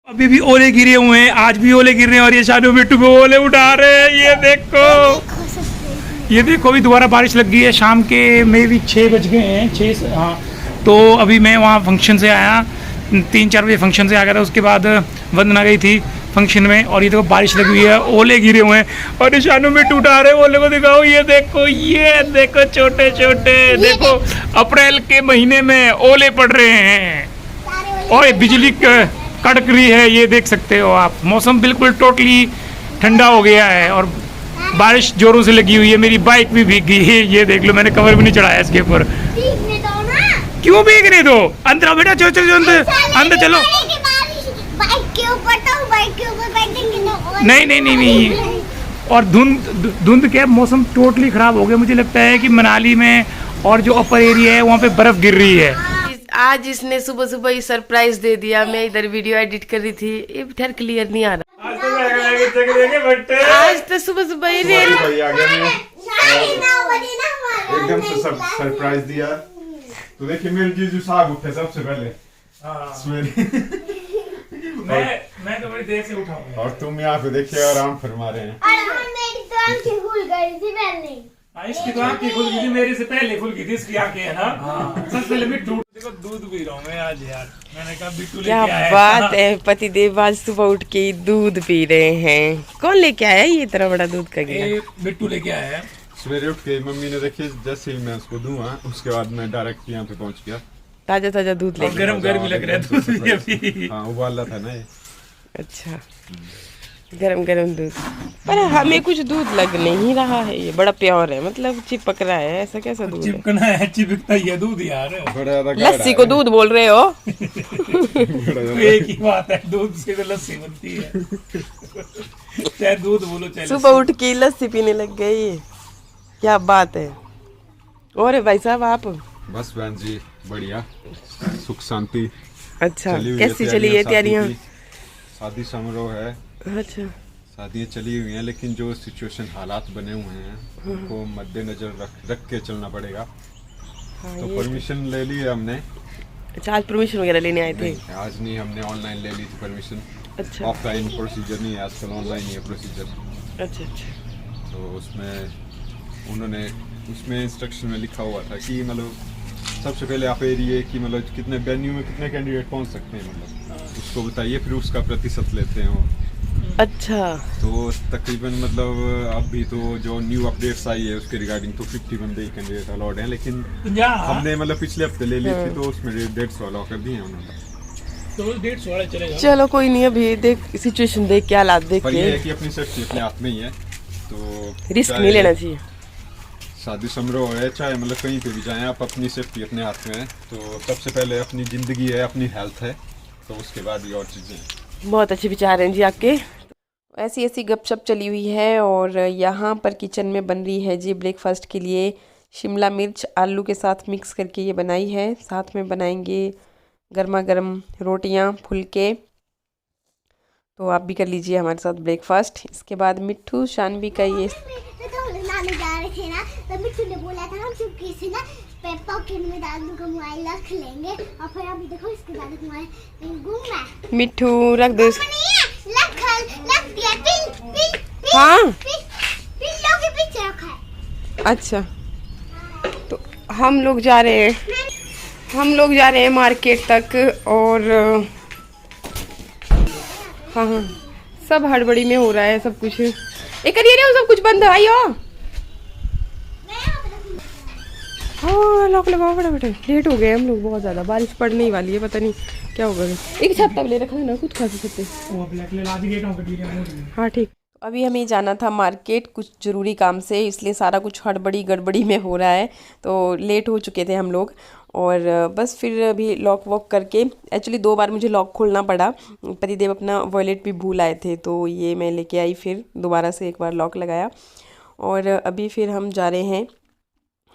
अभी भी ओले गिरे हुए हैं, आज भी ओले गिर रहे हैं और ये शानू मिट्टू को ओले उठा रहे हैं। ये देखो अभी दोबारा बारिश लग गई है। शाम के में भी 6 बज गए हैं, 6 हाँ। तो अभी मैं वहाँ फंक्शन से आया, 3-4 बजे फंक्शन से आ गया था। उसके बाद वंदना गई थी फंक्शन में और ये देखो बारिश लगी हुई है, ओले गिरे हुए हैं और ये शानू मिट्टू उठा रहे हैं। ओले को दिखाओ, ये देखो छोटे छोटे, देखो अप्रैल के महीने में ओले पड़ रहे हैं और बिजली कड़क रही है, ये देख सकते हो आप। मौसम बिल्कुल टोटली ठंडा हो गया है और बारिश जोरों से लगी हुई है। मेरी बाइक भी भीग गई है, ये देख लो, मैंने कवर भी नहीं चढ़ाया इसके ऊपर। क्यों भीगने दो? अंदर आओ बेटा, चलो चलो अंदर चलो। बाइक के ऊपर तो बाइक के ऊपर बैठेंगे ना। नहीं और धुंध क्या, मौसम टोटली खराब हो गया। मुझे लगता है कि मनाली में और जो अपर एरिया है वहाँ पे बर्फ गिर रही है। आज इसने सुबह सुबह ही सरप्राइज दे दिया। मैं इधर वीडियो एडिट कर रही थी, ये फिर क्लियर नहीं आ रहा। आज तो सुबह सुबह ही रेल एकदम से सरप्राइज दिया। तो देखिए मेरे जीजू साग उठे सबसे पहले मैं तो बड़ी देर से उठा हूँ और तुम यहाँ पे देखिए आराम फरमा रहे हैं। मेरी तो आंखें खुल गई थी पहले। इसकी तो आंखें खुल गई थी, मेरे से पहले खुल गई थी इसकी आंखें, है ना। सबसे पहले मिट्टू, देखो दूध पी रहा हूँ मैं आज यार। मैंने कहा बिट्टू लेके आया है। क्या बात है, पतिदेव आज सुबह उठ के दूध पी रहे हैं। कौन लेके आया ये इतना बड़ा दूध का गिलास? बिट्टू लेके आया है। सवेरे उठ के मम्मी ने देखिए, जैसे ही मैं उसको दूंगा उसके बाद मैं डायरेक्ट यहाँ पे पहुँच गया। ताजा ताजा दूध लेके। गरम गरम लग रहा है दूध भी अभी। हाँ उबाला था ना ये। अच्छा, गरम गरम दूध। पर हमें कुछ दूध लग नहीं रहा है, ये बड़ा प्योर है, मतलब चिपक रहा है। ऐसा कैसा दूध है? चिपकना है, चिपकता ही है दूध यार। लस्सी को दूध बोल रहे हो? एक ही बात है, दूध से तो लस्सी बनती है। चाहे दूध बोलो चाहे सुबह उठ के लस्सी पीने लग गई, क्या बात है। और भाई साहब आप? बस बहन जी बढ़िया, सुख शांति। अच्छा, कैसी चली है तैयारियां? शादी समारोह है। अच्छा, शादियाँ चली हुई हैं, लेकिन जो सिचुएशन हालात बने हुए हैं उनको मद्देनजर रख के चलना पड़ेगा। हाँ, तो परमिशन ले ली है हमने। अच्छा, आज परमिशन वगैरह लेने आए थे? आज नहीं, हमने ऑनलाइन ले ली थी परमिशन। अच्छा, ऑफलाइन प्रोसीजर नहीं है आजकल, ऑनलाइन ही है प्रोसीजर। अच्छा अच्छा। तो उसमें इंस्ट्रक्शन में लिखा हुआ था कि मतलब सबसे पहले आप एरिए की मतलब कितने वेन्यू में कितने कैंडिडेट पहुंच सकते हैं, मतलब उसको बताइए, फिर उसका प्रतिशत लेते हैं वो। अच्छा, तो तकरीबन मतलब अभी तो जो न्यू अपडेट्स आई है उसके रिगार्डिंग तो 50 बंदे ही कैंडिडेट अलाउड हैं, लेकिन हमने मतलब पिछले हफ्ते ले ली थी तो उसमें 150 अलाउ कर दिए हैं उन्होंने। तो 150 वाला चलेगा। चलो कोई नहीं, अभी देख सिचुएशन देख के हालात देख पर के। ये है कि अपनी सेफ्टी अपने हाथ में ही है, तो रिस्क नहीं लेना चाहिए। शादी समारोह है चाहे मतलब कहीं पे भी जाएं, आप अपनी सेफ्टी अपने हाथ में है। तो सबसे पहले अपनी ज़िंदगी है, अपनी हेल्थ है, तो उसके बाद ये और चीज़ें हैं। बहुत अच्छे विचार हैं जी आपके। ऐसी ऐसी गपशप चली हुई है और यहाँ पर किचन में बन रही है जी ब्रेकफास्ट के लिए शिमला मिर्च आलू के साथ मिक्स करके ये बनाई है। साथ में बनाएंगे गर्मा गर्म रोटियाँ फुलके। तो आप भी कर लीजिए हमारे साथ ब्रेकफास्ट। इसके बाद मिट्ठू शानवी का ये नानी जा रहे थे ना, तब मिट्टू ने बोला था हम चुपके से ना पॉकेट में डाल दूंगा, मोबाइल रख लेंगे और फिर अभी देखो इसके बाद मोबाइल गुम है। मिट्ठू रख दो। लख दिया पिन हाँ पिल्लों के पीछे रखा है। अच्छा, तो हम लोग जा रहे हैं मार्केट तक और हाँ हाँ सब हड़बड़ी में हो रहा है सब कुछ। एक करिए सब कुछ बंद है भाई। हाँ लॉक लगाओ फटाफट, लेट हो गए हम लोग बहुत ज़्यादा। बारिश पड़ने ही वाली है, पता नहीं क्या होगा। एक छत्ता ले रखा है ना, खुद खा सकते। हाँ ठीक। अभी हमें जाना था मार्केट कुछ ज़रूरी काम से, इसलिए सारा कुछ हड़बड़ी गड़बड़ी में हो रहा है, तो लेट हो चुके थे हम लोग। और बस फिर अभी लॉक वॉक करके, एक्चुअली 2 बार मुझे लॉक खोलना पड़ा। पतिदेव अपना वॉलेट भी भूल आए थे, तो ये मैं लेके आई, फिर दोबारा से एक बार लॉक लगाया। और अभी फिर हम जा रहे हैं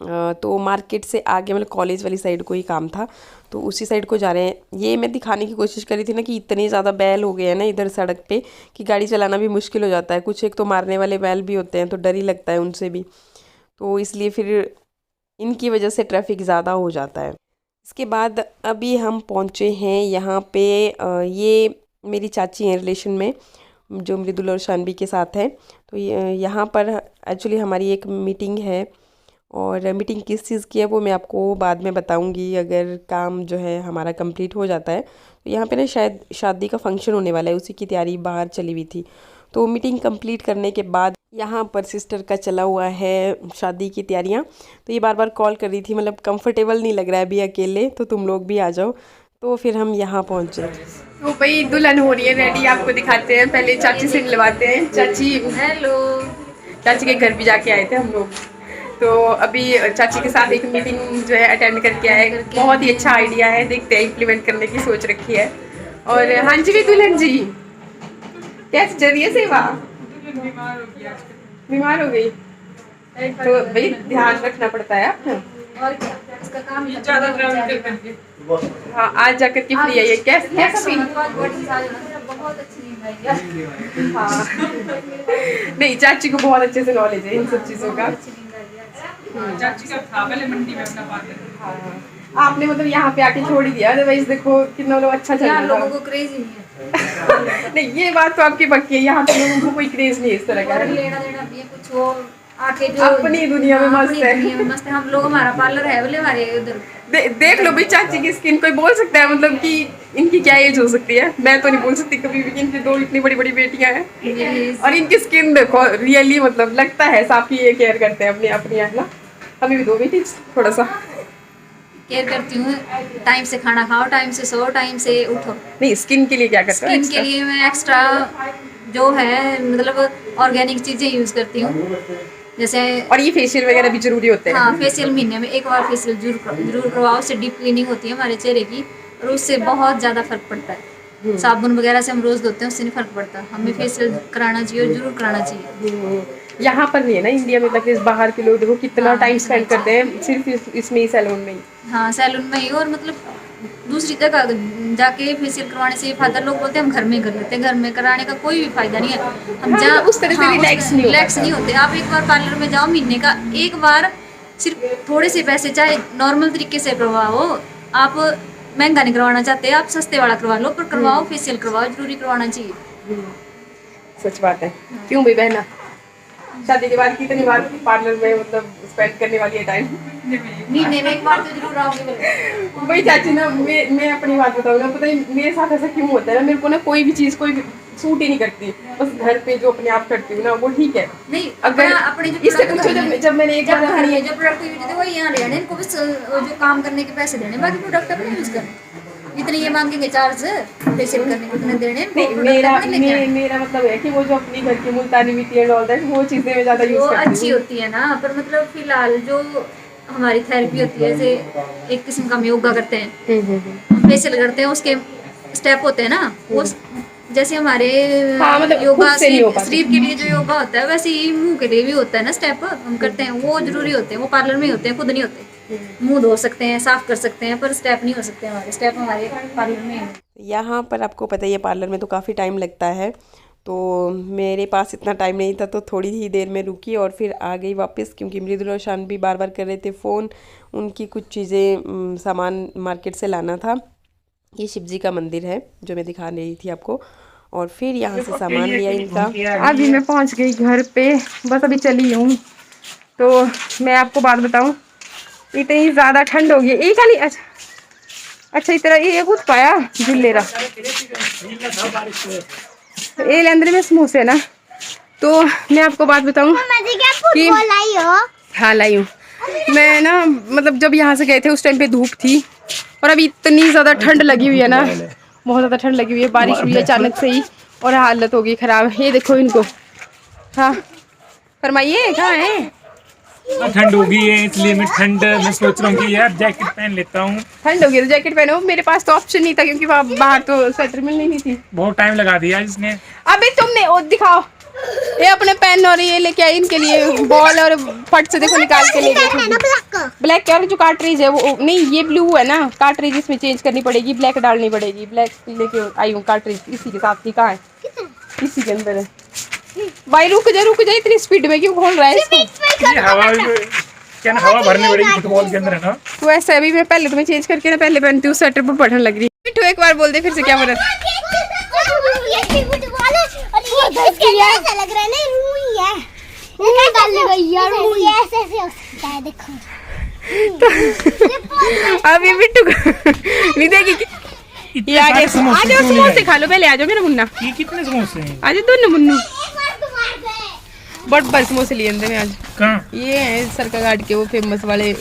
तो मार्केट से आगे मतलब कॉलेज वाली साइड को ही काम था, तो उसी साइड को जा रहे हैं। ये मैं दिखाने की कोशिश करी थी ना कि इतने ज़्यादा बैल हो गए हैं ना इधर सड़क पे कि गाड़ी चलाना भी मुश्किल हो जाता है। कुछ एक तो मारने वाले बैल भी होते हैं, तो डर ही लगता है उनसे भी, तो इसलिए फिर इनकी वजह से ट्रैफिक ज़्यादा हो जाता है। इसके बाद अभी हम पहुँचे हैं यहाँ पे ये मेरी चाची हैं रिलेशन में, जो मृदुल और शानवी के साथ है। तो यहाँ पर एक्चुअली हमारी एक मीटिंग है, और मीटिंग किस चीज़ की है वो मैं आपको बाद में बताऊंगी, अगर काम जो है हमारा कंप्लीट हो जाता है। तो यहाँ पे ना शायद शादी का फंक्शन होने वाला है, उसी की तैयारी बाहर चली हुई थी। तो मीटिंग कंप्लीट करने के बाद यहाँ पर सिस्टर का चला हुआ है शादी की तैयारियाँ। तो ये बार बार कॉल कर रही थी, मतलब कंफर्टेबल नहीं लग रहा है अभी अकेले, तो तुम लोग भी आ जाओ। तो फिर हम यहाँ पहुँचे। तो भाई दुल्हन हो रही है रेडी, आपको दिखाते हैं। पहले चाची से मिलवाते हैं। चाची हेलो। चाची के घर भी जाके आए थे हम लोग, तो अभी चाची के साथ एक मीटिंग जो है अटेंड करके आए। बहुत ही अच्छा आइडिया है, देखते हैं इम्प्लीमेंट करने की सोच रखी है। और हाँ जी भी दुल्हन जी, कैसे चल रही है सेवा? बीमार हो गई तो भाई ध्यान रखना पड़ता है आपको। और क्या, इसका काम ज़्यादा ट्रैवल करके। हाँ, आज जाकर के फ्री है ये। कैसा फील? बहुत अच्छी नींद आई। हाँ नहीं, चाची को बहुत अच्छे से नॉलेज है इन सब चीज़ों का। चाची का था पहले मंडी में अपना पार्लर। हाँ, आपने मतलब यहाँ पे आके छोड़ ही दिया, अदरवाइज देखो कितना लोग अच्छा चल रहा है। लोगों को क्रेज ही नहीं है। नहीं, ये बात तो आपकी पक्की है, यहाँ पे लोगों को कोई क्रेज नहीं है इस तरह का। लेना देना भी है कुछ हो, आके जो अपनी दुनिया में मस्त है। दुनिया में मस्त है हम लोग। हमारा पार्लर है बोले हमारे उधर। देख लो भाई चाची की स्किन, कोई बोल सकता है मतलब कि इनकी क्या एज हो सकती है? मैं तो नहीं बोल सकती कभी भी। इनकी 2 इतनी बड़ी बड़ी बेटियां हैं, और इनकी स्किन देखो, रियली मतलब लगता है साफ की ये केयर करते हैं अपनी अपनी ना। हमें भी 2 बेटी, थोड़ा सा केयर करती हूँ। टाइम से खाना खाओ, टाइम से सो, टाइम से उठो। नहीं, स्किन के लिए क्या करते हो? स्किन के लिए मैं एक्स्ट्रा जो है मतलब ऑर्गेनिक चीज़ें यूज़ करती हूँ, जैसे। और ये फेशियल वगैरह भी जरूरी होते हैं? हाँ, फेशियल महीने में एक बार फेशियल जरूर करवाओ। उससे डीप क्लीनिंग होती है हमारे चेहरे की, और उससे बहुत ज़्यादा फर्क पड़ता है। साबुन वगैरह से हम रोज़ धोते हैं, उससे नहीं फर्क पड़ता। हमें फेशियल कराना चाहिए और जरूर कराना चाहिए। यहाँ पर नहीं है ना इंडिया में, मतलब बाहर के लोग देखो कितना टाइम स्पेंड करते हैं सिर्फ इसमें ही, सैलून में ही। हाँ, सैलून में ही। और मतलब दूसरी जगह जाके फेशियल करवाने से फायदा, लोग बोलते हैं हम घर में कर लेते हैं। घर में कराने का कोई भी फायदा नहीं है। हम जहाँ उस तरह से रिलैक्स नहीं होते। आप एक बार पार्लर में जाओ, महीने का एक बार, सिर्फ थोड़े से पैसे, चाहे नॉर्मल तरीके से करवाओ। आप महंगा नहीं करवाना चाहते, आप सस्ते वाला करवा लो, पर करवाओ, फेशियल करवाओ, जरूरी करवाना चाहिए। सच बात है। क्यों भाई बहना, शादी के बाद कितनी बार पार्लर में मतलब स्पेंड करने वाली है टाइम? महीने में एक बार तो जरूर आओगे। भाई चाची ना, मैं अपनी बात बताऊँ ना, पता नहीं मेरे साथ ऐसा क्यों होता है ना, मेरे को ना कोई भी चीज़ कोई सूट ही नहीं करती। बस घर पे जो अपने आप करती हूँ ना वो ठीक है। नहीं, अगर अपने इससे पूछो, जब मैंने एक बार जो प्रोडक्टिविटी थे वो यहाँ लेने, इनको बस जो काम करने के पैसे देने, बाकी प्रोडक्ट अपने यूज करने। इतने ये मांगेंगे चार्ज फेशियल करने को, इतने देने। मेरा मतलब है कि वो जो अपनी घर की मुल्तानी मिट्टी एंड ऑल दैट, वो चीज़ें मैं ज़्यादा यूज करती हूँ। अच्छी होती है ना, पर मतलब फिलहाल जो हमारी थेरेपी होती है, जैसे एक किस्म का हम योगा करते हैं, फेशियल करते हैं, उसके स्टेप होते हैं ना, वो जैसे हमारे मतलब योगा शरीर के लिए जो योगा होता है, वैसे ही मुंह के लिए भी होता है ना, स्टेप हम करते हैं, वो जरूरी होते हैं। वो पार्लर में होते हैं, खुद नहीं होते। मुंह धो सकते हैं, साफ कर सकते हैं, पर स्टेप नहीं हो सकते हमारे। स्टेप हमारे पार्लर में है। यहाँ पर आपको पता ही है पार्लर में तो काफ़ी टाइम लगता है, तो मेरे पास इतना टाइम नहीं था, तो थोड़ी ही देर में रुकी और फिर आ गई वापस, क्योंकि मृदुल और शानवी बार बार कर रहे थे फ़ोन। उनकी कुछ चीज़ें सामान मार्केट से लाना था। ये शिव जी का मंदिर है जो मैं दिखा रही थी आपको, और फिर यहाँ से सामान लिया इनका। अभी मैं पहुँच गई घर पे, बस अभी चली हूँ। तो मैं आपको बात बताऊँ, इतनी ज़्यादा ठंड हो गई। एक खाली अच्छा इतना ये कुछ पाया झूले रहा ये लेंदरे में समोसे ना। तो मैं आपको बात बताऊँ कि हाँ लाई हूँ मैं ना, मतलब जब यहाँ से गए थे उस टाइम पे धूप थी, और अभी इतनी ज़्यादा ठंड लगी हुई है ना, बहुत ज़्यादा ठंड लगी हुई है। बारिश हुई है अचानक से ही और हालत हो गई ख़राब। ये देखो इनको। हाँ फरमाइए, कहाँ है? ठंड होगी है, इसलिए मैं सोच रहा हूँ कि यार जैकेट पहन लेता हूँ। ठंड होगी तो जैकेट पहनो। मेरे पास तो ऑप्शन नहीं था, क्योंकि वहाँ बाहर तो स्वेटर मिलनी नहीं थी। बहुत टाइम लगा दिया इसने। अबे तुमने वो दिखाओ, ये अपने पेन और ये लेके आई इनके लिए बॉल, और फट से देखो निकाल के ले गए। ब्लैक और जो कार्ट्रिज है वो नहीं, ये ब्लू है ना कार्ट्रिज, इसमें चेंज करनी पड़ेगी, ब्लैक डालनी पड़ेगी। ब्लैक लेके आई हूँ कार्ट्रिज, इसी के साथ ही। कहाँ है? इसी के अंदर है भाई। रुक जा, इतनी स्पीड में क्यों खोल रहा है इसको? ये हवा क्या ना, हवा भरने पड़ेगी फुटबॉल के अंदर है ना। तो ऐसा अभी मैं पहले तुम्हें चेंज करके ना पहले पहनती हूँ, स्वेटर पर पढ़ने लग रही है। एक बार बोल दे फिर से, क्या बोल रहा था? ऐसा लग रहा है ना रूई है, रूई डाल गई यार, रूई ऐसे ऐसे हो सकता है, देखो। अब ये बिट्टू नहीं देगी। ये आगे आ जाओ, समोसे खा लो पहले, आ जाओ मेरा मुन्ना। ये कितने समोसे हैं? आ जाओ दोनों मुन्नू, बहुत बड़े समोसे लिए अंदर में आज। कहाँ? ये है सरका घाट के वो फेमस वाले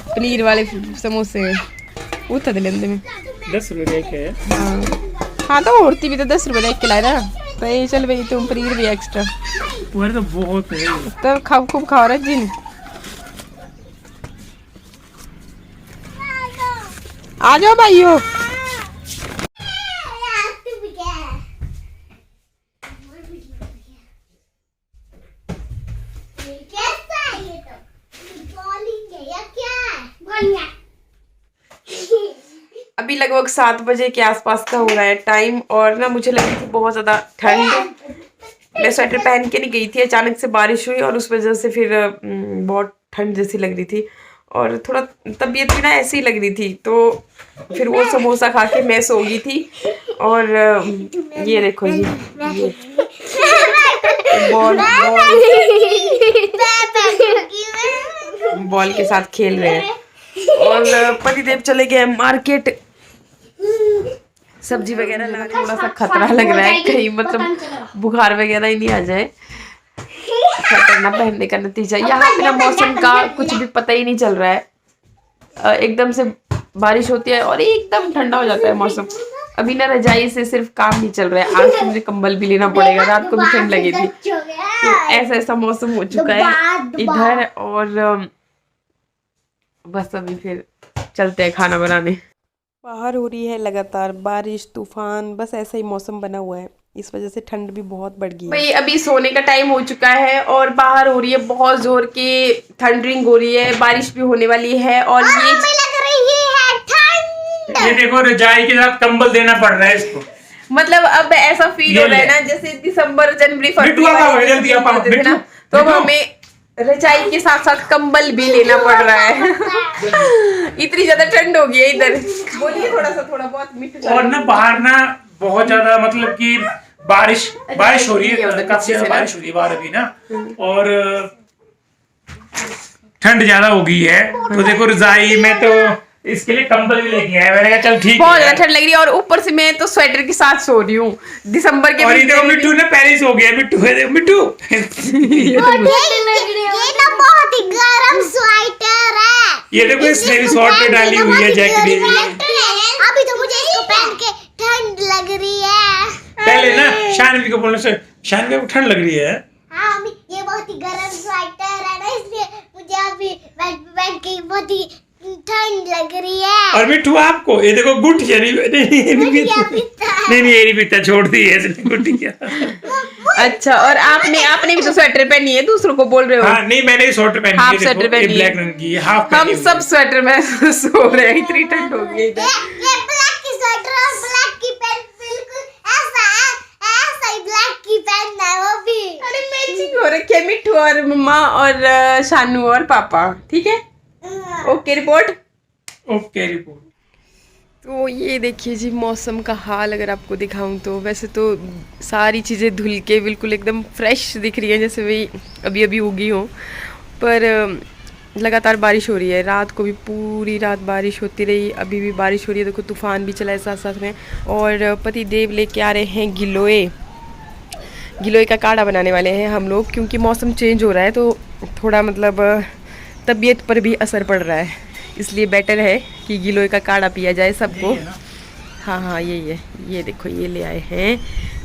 पनीर वाले समोसे, वो था लेंदे में 10 रुपए के है। हाँ तो औरती भी तो 10 रुपए एक खिलाए ना, तो ये चल भाई तुम पनीर भी एक्स्ट्रा, वो तो बहुत है। तो खाओ खूब खाओ रहा जिन। आ जाओ भाइयों। अभी लगभग 7 बजे के आसपास का हो रहा है टाइम, और ना मुझे लगी थी बहुत ज़्यादा ठंड। मैं स्वेटर पहन के नहीं गई थी, अचानक से बारिश हुई और उस वजह से फिर बहुत ठंड जैसी लग रही थी और थोड़ा तबीयत भी ना ऐसी ही लग रही थी। तो फिर वो समोसा खा के मैं सो गई थी। और ये देखो जी, ये बॉल के साथ खेल रहे हैं। और पतिदेव चले गए मार्केट सब्जी वगैरह लाने। थोड़ा सा खतरा लग रहा है कहीं मतलब बुखार वगैरह ही नहीं आ जाए। खतरनाक पहनने का नतीजा यहाँ पे ना मौसम का कुछ भी पता ही नहीं चल रहा है। एकदम से बारिश होती है और एकदम ठंडा हो जाता है मौसम। अभी ना रजाई से सिर्फ काम नहीं चल रहा है, आज तो मुझे कंबल भी लेना पड़ेगा, रात को भी ठंड लगी थी। तो ऐसा ऐसा मौसम हो चुका है इधर। और बस अभी फिर चलते हैं खाना बनाने। बाहर हो रही है लगातार बारिश तूफान, बस ऐसा ही मौसम बना हुआ है, इस वजह से ठंड भी बहुत बढ़ गई है। भाई अभी सोने का टाइम हो चुका है और बाहर हो रही है बहुत जोर की थंडरिंग हो रही है, बारिश भी होने वाली है। और ये लग रही है ठंड। ये देखो रजाई के साथ कंबल देना पड़ रहा है इसको। मतलब अब ऐसा फील हो रहा है ना जैसे दिसंबर जनवरी फरवरी ना, तो हमें रजाई के साथ साथ कंबल भी लेना पड़ रहा है। इतनी ज्यादा ठंड हो गई है इधर। बोलिए थोड़ा बहुत मीठा। और ना बाहर ना बहुत ज्यादा मतलब कि बारिश हो रही है, काफी ज्यादा बारिश हो रही है बाहर अभी ना, और ठंड ज्यादा हो गई है। तो देखो रजाई में तो इसके लिए कंबल भी लेके आया, मैंने कहा चल ठीक है। बहुत ज्यादा ठंड लग रही है और ऊपर से मैं तो स्वेटर के साथ सो रही हूँ दिसंबर के। और ये देखो मिट्टू ने पेरिस हो गया, मिट्टू ये ना बहुत ही गर्म स्वेटर है। ये देखो इसने भी शॉर्ट पे डाली हुई है जैकेट। अभी तो मुझे इसको पहन के ठंड लग रही है। पहले ना शानवी को बोलने से शानवी को ठंड लग रही है। हाँ अभी ये बहुत ही गर्म स्वेटर है ना, इसलिए मुझे अभी बैठ के बहुत ही ठंड लग रही है। और मिट्टू आपको ये देखो गुटिया नहीं ये नहीं पीता, छोड़ दी है इसने गुटिया। अच्छा और आपने भी तो स्वेटर पहनी है, दूसरों को बोल रहे हो। हाँ नहीं मैंने स्वेटर पहनी है, हाफ स्वेटर पहनी है, ब्लैक रंग की हाफ। हम सब स्वेटर में सो रहे हैं, इतनी ठंड हो गई इधर। ये ब्लैक की स्वेटर और ब्लैक की पैंट बिल्कुल ऐसा है, ऐसा ही ब्लैक की पैंट है वो भी। अरे मैचिंग हो रखी है मिट्टू और मम्मा और शानू और पापा। ठीक है ओके रिपोर्ट। तो ये देखिए जी मौसम का हाल अगर आपको दिखाऊं तो वैसे तो सारी चीज़ें धुल के बिल्कुल एकदम फ्रेश दिख रही हैं जैसे वही अभी अभी उगी हो, पर लगातार बारिश हो रही है। रात को भी पूरी रात बारिश होती रही, अभी भी बारिश हो रही है। देखो तूफान भी चला है साथ साथ में। और पति देव लेके आ रहे हैं गिलोय का काढ़ा बनाने वाले हैं हम लोग, क्योंकि मौसम चेंज हो रहा है तो थोड़ा मतलब तबीयत पर भी असर पड़ रहा है, इसलिए बेटर है कि गिलोय का काढ़ा पिया जाए सबको। हाँ यही है, ये देखो ये ले आए हैं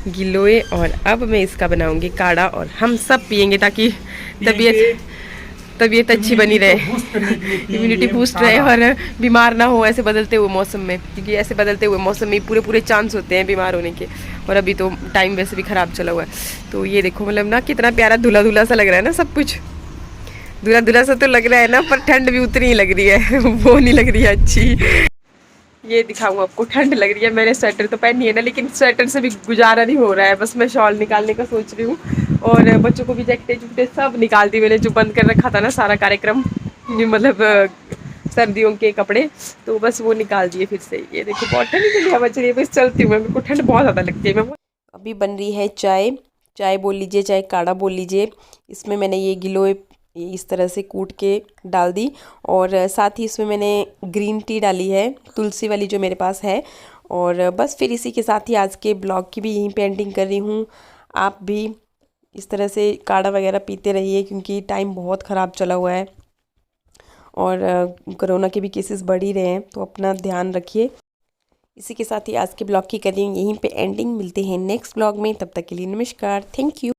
गिलोय और अब मैं इसका बनाऊंगी काढ़ा और हम सब पियेंगे ताकि तबीयत अच्छी बनी रहे, इम्यूनिटी बूस्ट रहे और बीमार ना हो ऐसे बदलते हुए मौसम में, क्योंकि ऐसे बदलते हुए मौसम में पूरे चांस होते हैं बीमार होने के। और अभी तो टाइम वैसे भी ख़राब चला हुआ है। तो ये देखो मतलब ना कितना प्यारा धुला सा लग रहा है ना, सब कुछ धुला सा तो लग रहा है ना, पर ठंड भी उतनी ही लग रही है वो नहीं लग रही है अच्छी। ये दिखाऊँ आपको, ठंड लग रही है, मैंने स्वेटर तो पहनी है ना, लेकिन स्वेटर से भी गुजारा नहीं हो रहा है। बस मैं शॉल निकालने का सोच रही हूँ और बच्चों को भी जैकेटें जुकटे सब निकाल दी मैंने, जो बंद कर रखा था ना सारा कार्यक्रम, मतलब सर्दियों के कपड़े, तो बस वो निकाल दिए फिर से। ये देखो बहुत ठंडी हवा चल रही है, बस चलती हूँ मैं, मेरे को ठंड बहुत ज़्यादा लगती है। मैं अभी बन रही है चाय, चाय बोल लीजिए, चाहे काढ़ा बोल लीजिए। इसमें मैंने ये गिलोय इस तरह से कूट के डाल दी, और साथ ही इसमें मैंने ग्रीन टी डाली है, तुलसी वाली जो मेरे पास है। और बस फिर इसी के साथ ही आज के ब्लॉग की भी यहीं पे एंडिंग कर रही हूँ। आप भी इस तरह से काढ़ा वगैरह पीते रहिए, क्योंकि टाइम बहुत ख़राब चला हुआ है और कोरोना के भी केसेस बढ़ ही रहे हैं, तो अपना ध्यान रखिए। इसी के साथ ही आज के ब्लॉग की करेंगे यहीं पे एंडिंग। मिलते हैं नेक्स्ट ब्लॉग में, तब तक के लिए नमस्कार, थैंक यू।